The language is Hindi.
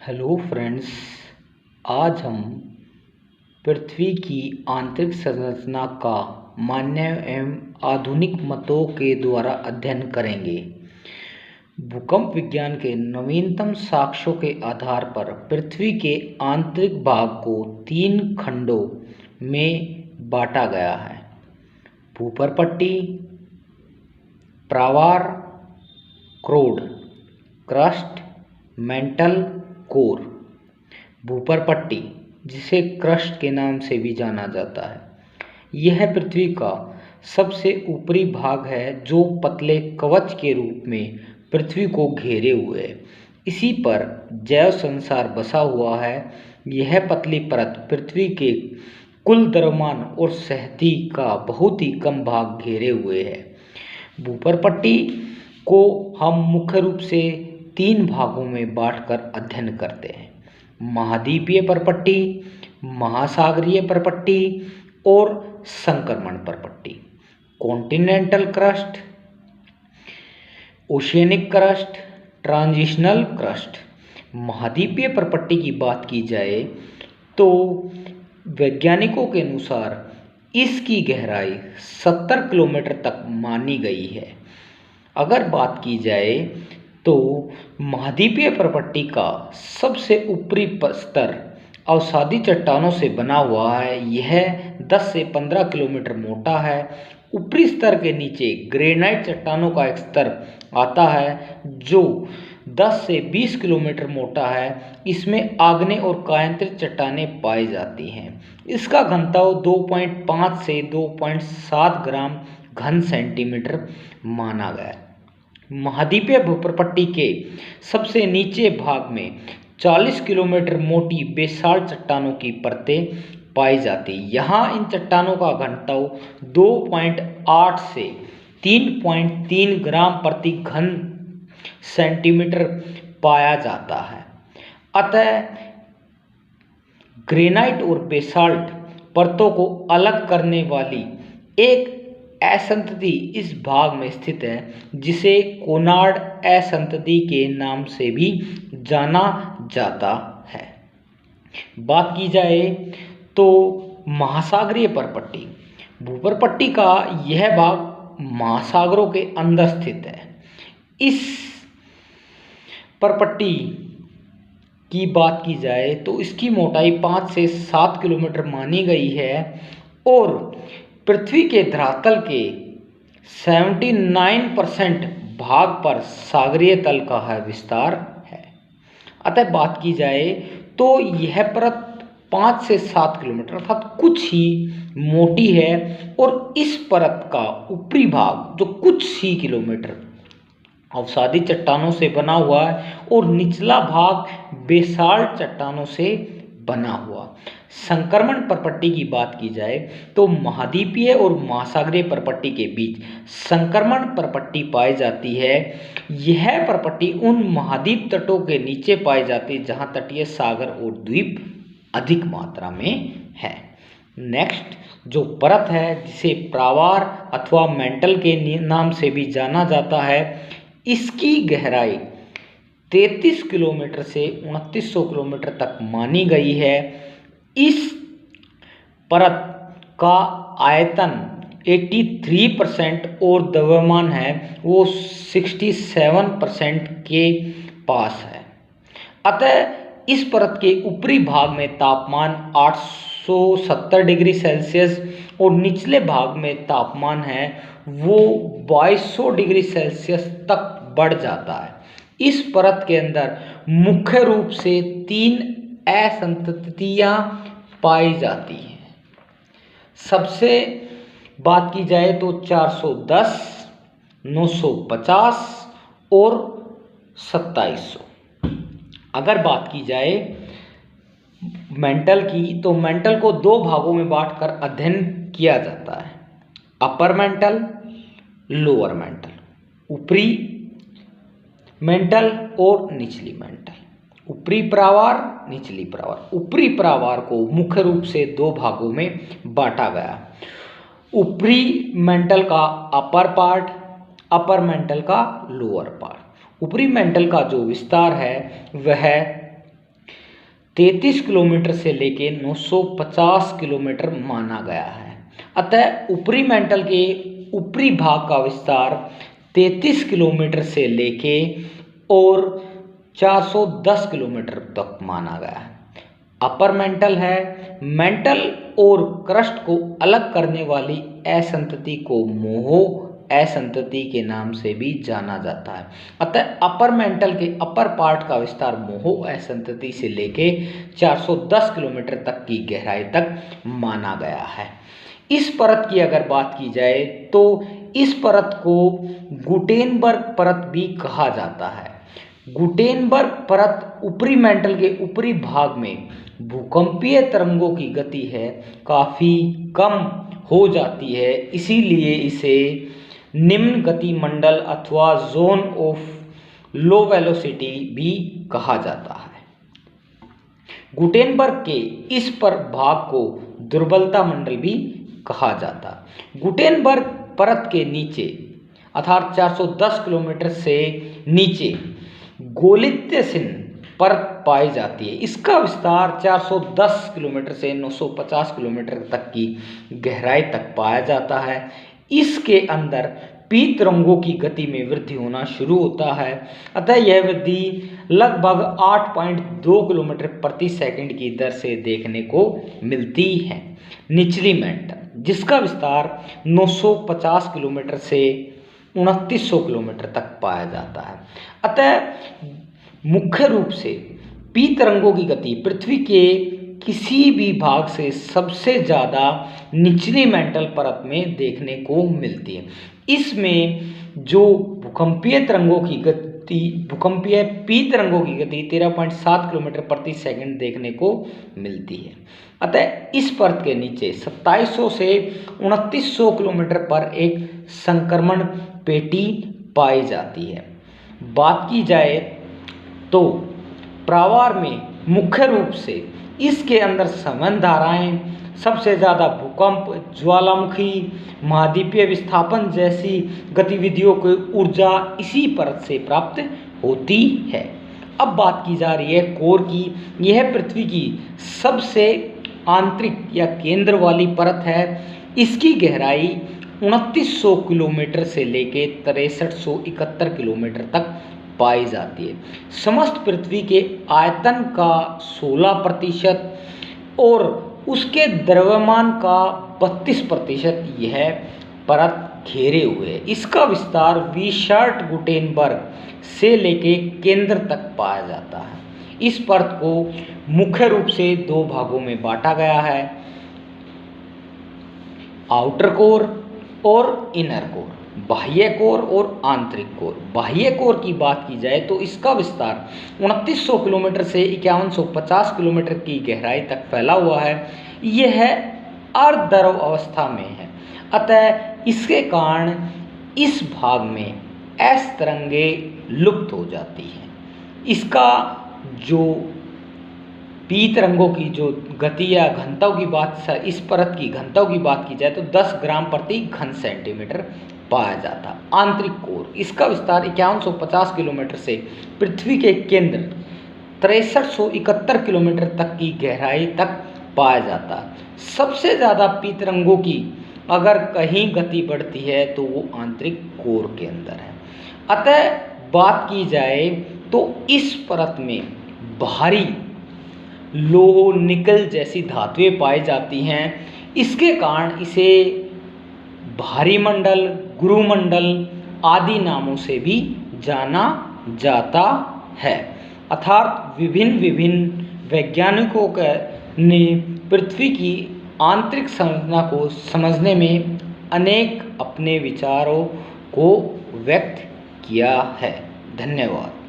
Hello friends. आज हम पृथ्वी की आंतरिक संरचना का मान्य एवं आधुनिक मतों के द्वारा अध्ययन करेंगे। भूकंप विज्ञान के नवीनतम साक्ष्यों के आधार पर पृथ्वी के आंतरिक भाग को 3 खंडों में बांटा गया है: भूपरपट्टी, प्रावार, क्रोड, क्रस्ट, मेंटल, कोर। भूपरपट्टी, जिसे क्रस्ट के नाम से भी जाना जाता है, यह पृथ्वी का सबसे ऊपरी भाग है जो पतले कवच के रूप में पृथ्वी को घेरे हुए है। इसी पर जैव संसार बसा हुआ है। यह पतली परत पृथ्वी के कुल द्रव्यमान और शक्ति का बहुत ही कम भाग घेरे हुए है। भूपरपट्टी को हम मुख्य रूप से 3 भागों में बांटकर अध्ययन करते हैं: महाद्वीपीय परपट्टी, महासागरीय परपट्टी और संक्रमण परपट्टी। Continental crust, oceanic crust, transitional crust. महाद्वीपीय परपट्टी की बात की जाए तो वैज्ञानिकों के अनुसार इसकी गहराई 70 किलोमीटर तक मानी गई है। अगर बात की जाए तो महाद्वीपीय परपट्टी का सबसे ऊपरी स्तर अवसादी चट्टानों से बना हुआ है। यह 10 से 15 किलोमीटर मोटा है। ऊपरी स्तर के नीचे ग्रेनाइट चट्टानों का एक स्तर आता है जो 10 से 20 किलोमीटर मोटा है। इसमें आग्नेय और कायांतरित चट्टानें पाई जाती हैं। इसका घनत्व 2.5 से 2.7 ग्राम घन सेंटीमीटर माना गया है। महाद्वीपीय भूपरपट्टी के सबसे नीचे भाग में 40 किलोमीटर मोटी बेसाल्ट चट्टानों की परतें पाई जाती। यहाँ इन चट्टानों का घनत्व 2.8 से 3.3 ग्राम प्रति घन सेंटीमीटर पाया जाता है। अतः ग्रेनाइट और बेसाल्ट परतों को अलग करने वाली एक असंतति इस भाग में स्थित है, जिसे कोनार्ड असंतति के नाम से भी जाना जाता है। बात की जाए तो महासागरीय परपट्टी, भूपरपट्टी का यह भाग महासागरों के अंदर स्थित है। इस परपट्टी की बात की जाए तो इसकी मोटाई 5 से 7 किलोमीटर मानी गई है और पृथ्वी के धरातल के 79% भाग पर सागरीय तल का विस्तार है। अतः बात की जाए तो यह परत 5 से 7 किलोमीटर अर्थात कुछ ही मोटी है और इस परत का ऊपरी भाग जो कुछ ही किलोमीटर अवसादी चट्टानों से बना हुआ है और निचला भाग बेसाल्ट चट्टानों से बना हुआ। संक्रमण परपट्टी की बात की जाए तो महाद्वीपीय और महासागरीय परपट्टी के बीच संक्रमण परपट्टी पाई जाती है। यह परपट्टी उन महाद्वीप तटों के नीचे पाई जाती है जहां तटीय सागर और द्वीप अधिक मात्रा में है। नेक्स्ट जो परत है जिसे प्रावार अथवा मेंटल के नाम से भी जाना जाता है, इसकी गहराई 33 किलोमीटर से 2900 किलोमीटर तक मानी गई है। इस परत का आयतन 83% और द्रव्यमान है वो 67% के पास है। अतः इस परत के ऊपरी भाग में तापमान 870 डिग्री सेल्सियस और निचले भाग में तापमान है वो 2200 डिग्री सेल्सियस तक बढ़ जाता है। इस परत के अंदर मुख्य रूप से 3 असंततियां पाई जाती हैं। सबसे बात की जाए तो 410, 950 और 2700। अगर बात की जाए मेंटल की तो मेंटल को 2 भागों में बांटकर अध्ययन किया जाता है: अपर मेंटल, लोअर मेंटल, ऊपरी मेंटल और निचली मेंटल, ऊपरी प्रावार, निचली प्रावार। ऊपरी प्रावार को मुख्य रूप से 2 भागों में बांटा गया: ऊपरी मेंटल का अपर पार्ट, अपर मेंटल का लोअर पार्ट। ऊपरी मेंटल का जो विस्तार है वह 33 किलोमीटर से लेके 950 किलोमीटर माना गया है। अतः ऊपरी मेंटल के ऊपरी भाग का विस्तार 33 किलोमीटर से लेके और 410 किलोमीटर तक माना गया है। अपर मेंटल है, मेंटल और क्रस्ट को अलग करने वाली असंतति को मोहो असंतति के नाम से भी जाना जाता है। अतः अपर मेंटल के अपर पार्ट का विस्तार मोहो असंतति से लेके 410 किलोमीटर तक की गहराई तक माना गया है। इस परत की अगर बात की जाए तो इस परत को गुटेनबर्ग परत भी कहा जाता है। गुटेनबर्ग परत ऊपरी मेंटल के ऊपरी भाग में भूकंपीय तरंगों की गति है काफ़ी कम हो जाती है, इसीलिए इसे निम्न गति मंडल अथवा जोन ऑफ लो वेलोसिटी भी कहा जाता है। गुटेनबर्ग के इस पर भाग को दुर्बलता मंडल भी कहा जाता। गुटेनबर्ग परत के नीचे अर्थात 410 किलोमीटर से नीचे गोलित्सिन परत पाई जाती है। इसका विस्तार 410 किलोमीटर से 950 किलोमीटर तक की गहराई तक पाया जाता है। इसके अंदर पी तरंगों की गति में वृद्धि होना शुरू होता है। अतः यह वृद्धि लगभग 8.2 किलोमीटर प्रति सेकंड की दर से देखने को मिलती है। निचली मेंटल जिसका विस्तार 950 किलोमीटर से 2900 किलोमीटर तक पाया जाता है। अतः मुख्य रूप से पी तरंगों की गति पृथ्वी के किसी भी भाग से सबसे ज़्यादा निचली मेंटल परत में देखने को मिलती है। इसमें जो भूकंपीय पी तरंगों की गति 13.7 किलोमीटर प्रति सेकंड देखने को मिलती है। अतः इस परत के नीचे 2700 से 2900 किलोमीटर पर एक संक्रमण पेटी पाई जाती है। बात की जाए तो प्रावार में मुख्य रूप से इसके अंदर संवहन धाराएं सबसे ज़्यादा भूकंप, ज्वालामुखी, महाद्वीपीय विस्थापन जैसी गतिविधियों की ऊर्जा इसी परत से प्राप्त होती है। अब बात की जा रही है कोर की। यह पृथ्वी की सबसे आंतरिक या केंद्र वाली परत है। इसकी गहराई 2900 किलोमीटर से लेके 6371 किलोमीटर तक पाई जाती है। समस्त पृथ्वी के आयतन का 16% और उसके द्रव्यमान का 32% यह परत घेरे हुए है। इसका विस्तार विशार्ट गुटेनबर्ग से लेके केंद्र तक पाया जाता है। इस परत को मुख्य रूप से दो भागों में बांटा गया है, आउटर कोर और इनर कोर, बाह्य कोर और आंतरिक कोर। बाह्य कोर की बात की जाए तो इसका विस्तार 2900 किलोमीटर से 5150 किलोमीटर की गहराई तक फैला हुआ है। यह अर्धद्रव अवस्था में है। अतः इसके कारण इस भाग में एस तरंगे लुप्त हो जाती हैं। इसका जो पी तरंगों की जो गति या घनत्व की बात, इस परत की घनत्व की बात की जाए तो 10 ग्राम प्रति घन सेंटीमीटर पाया जाता। आंतरिक कोर इसका विस्तार 5150 किलोमीटर से पृथ्वी के केंद्र 6371 किलोमीटर तक की गहराई तक पाया जाता। सबसे ज़्यादा पी तरंगों की अगर कहीं गति बढ़ती है तो वो आंतरिक कोर के अंदर है। अतः बात की जाए तो इस परत में भारी लोह, निकल जैसी धातुएं पाई जाती हैं। इसके कारण इसे भारी मंडल, गुरुमंडल आदि नामों से भी जाना जाता है। अर्थात विभिन्न वैज्ञानिकों ने पृथ्वी की आंतरिक संरचना को समझने में अनेक अपने विचारों को व्यक्त किया है। धन्यवाद।